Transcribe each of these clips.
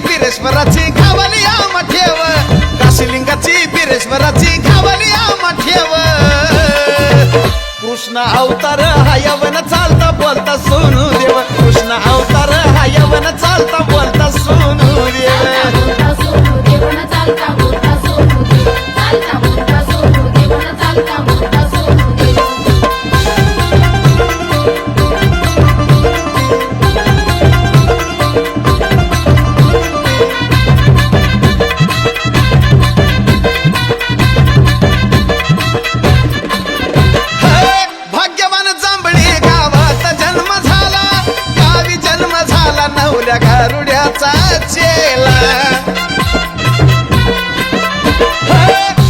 बिरेश्वराची घावली आम ठेव, काशीलिंगाची बिरेश्वराची घावली आम ठेव. कृष्ण अवतार हा यवन चालता बोलता सोनू देव, कृष्ण अवतार हा यवन चालता बोलता सोनू देव. गारुड्याचा चेला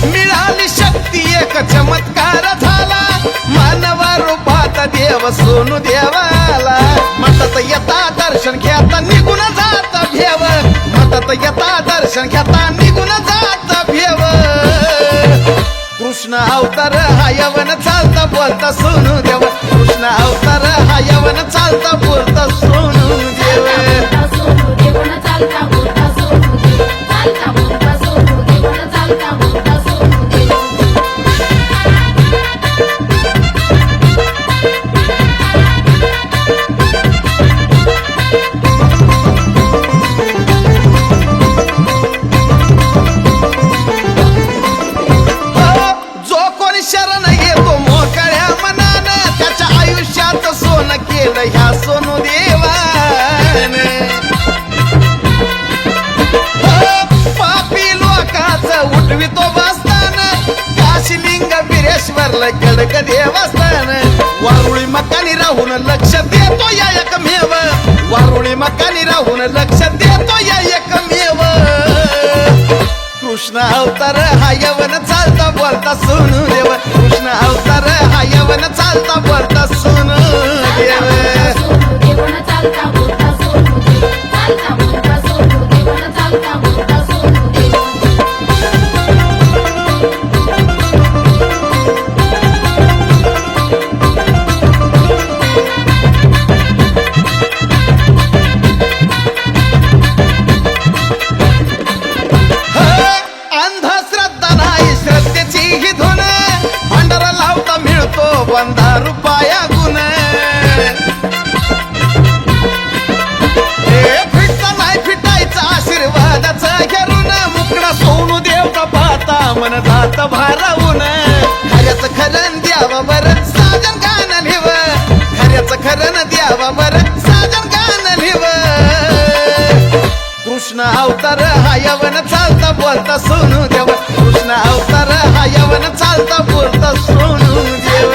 मिळाली शक्ती एक चमत्कार झाला, मानवा रूपात देव सोनू देवाला. मठात येता दर्शन घेता निघून जात भेव, मठात येता दर्शन घेता निघून जात भेव. कृष्ण अवतार हा यवन चालता बोलता सोनू देव, कृष्ण अवतार हा यवन चालता बोलता सोनू देव. ह्या सोनू देवान पापी लोकाचं उठवितो बसतान, काशीलिंग बिरेश्वरला कडक देवस्थान. वारुळी मकानी राहून लक्ष देतो या एकमेव, वारुळी मकानी राहून लक्ष देतो या एकमेव. कृष्ण अवतार हा यवन चालता बोलता सोनू देव, कृष्ण अवतार हा यवन चालता बोलता सोनू देव. बंधा रुपया गुण फिटता नाही फिटायचा आशीर्वादाचा घेरून, मुकडा सोनू देवता पाहता मन जात भारावून. खऱ्याच खरण द्यावा बर साजन गाणं लिव, खऱ्याच खरण द्यावा बर साजन गाणं लिव. कृष्ण अवतार हा यवन चालता बोलता सोनू देव, कृष्ण अवतार हा यवन चालता बोलता सोनू देव.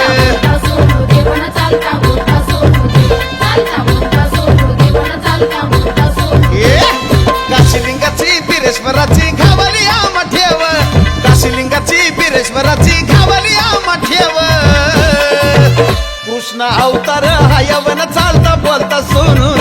काशीलिंगाची बिरेश्वराची घावली आम ठेव, काशीलिंगाची बिरेश्वराची घावली आम ठेव. कृष्ण अवतार हा यवन चालता बोलता सोनू